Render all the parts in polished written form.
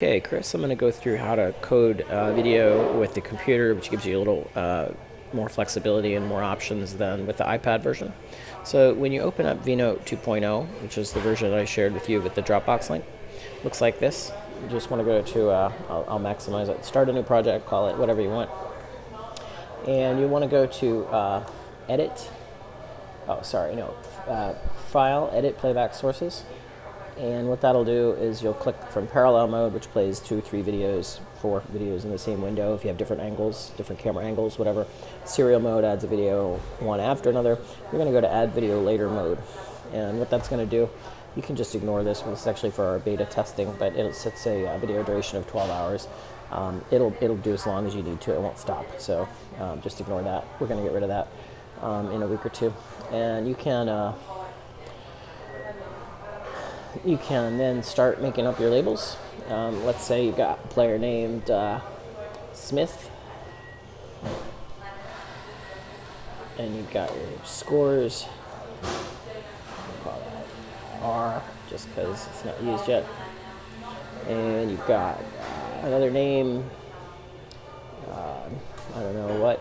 Okay, Chris, I'm going to go through how to code video with the computer, which gives you a little more flexibility and more options than with the iPad version. So when you open up vNote 2.0, which is the version that I shared with you with the Dropbox link, looks like this. You just want to go to, I'll maximize it, start a new project, call it whatever you want. And you want to go to edit, file, edit playback sources. And what that'll do is you'll click from parallel mode, which plays 2, 3 videos, 4 videos in the same window if you have different angles, different camera angles, whatever. Serial mode adds a video one after another. You're going to go to add video later mode. And what that's going to do, you can just ignore this. This is actually for our beta testing, but it sets a video duration of 12 hours. It'll do as long as you need to. It won't stop. So just ignore that. We're going to get rid of that in a week or two. And you can then start making up your labels. Let's say you've got a player named Smith, and you've got your scores. We'll call that R, just because it's not used yet. And you've got another name, I don't know what,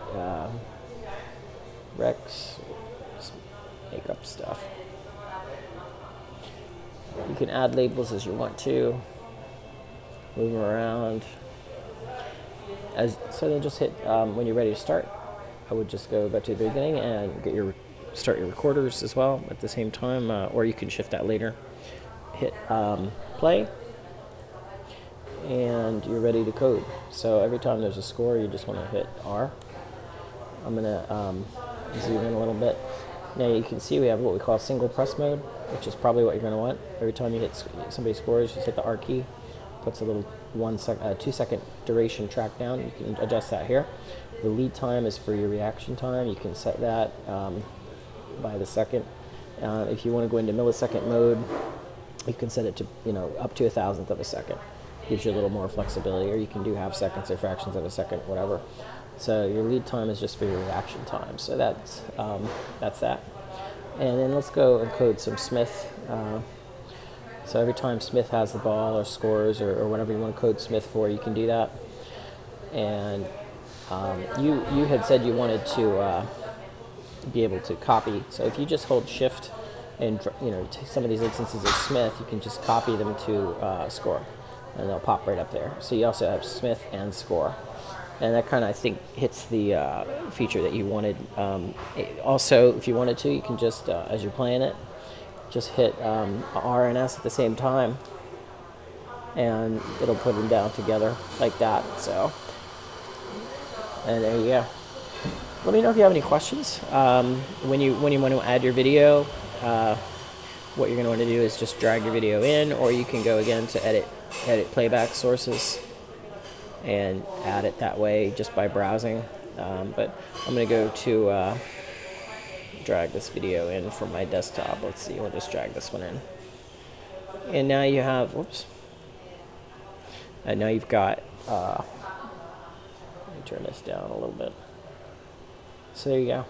Rex, just make up stuff. You can add labels as you want to, move them around. So then just hit, when you're ready to start, I would just go back to the beginning and start your recorders as well at the same time, or you can shift that later. Hit play, and you're ready to code. So every time there's a score, you just want to hit R. I'm going to zoom in a little bit. Now you can see we have what we call single press mode, which is probably what you're going to want. Every time you hit somebody scores, just hit the R key. Puts a little 2 second duration track down. You can adjust that here. The lead time is for your reaction time. You can set that by the second. If you want to go into millisecond mode, you can set it to up to 1,000th of a second. Gives you a little more flexibility, or you can do half seconds or fractions of a second, whatever. So your lead time is just for your reaction time. So that's that. And then let's go and code some Smith. So every time Smith has the ball or scores or whatever you want to code Smith for, you can do that. And you had said you wanted to be able to copy. So if you just hold Shift and take some of these instances of Smith, you can just copy them to score, and they'll pop right up there. So you also have Smith and score. And that kind of, I think, hits the feature that you wanted. Also, if you wanted to, you can just, as you're playing it, just hit R and S at the same time, and it'll put them down together like that. So, and there you go. Let me know if you have any questions. When you want to add your video, what you're going to want to do is just drag your video in, or you can go again to edit playback sources and add it that way just by browsing. But I'm going to go to drag this video in from my desktop. Let's see, we'll just drag this one in. And now you have, and now you've got, let me turn this down a little bit. So there you go.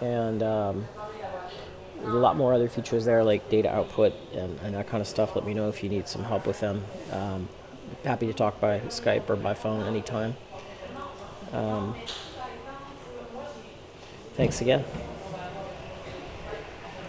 And there's a lot more other features there, like data output and that kind of stuff. Let me know if you need some help with them. Happy to talk by Skype or by phone anytime. Thanks again.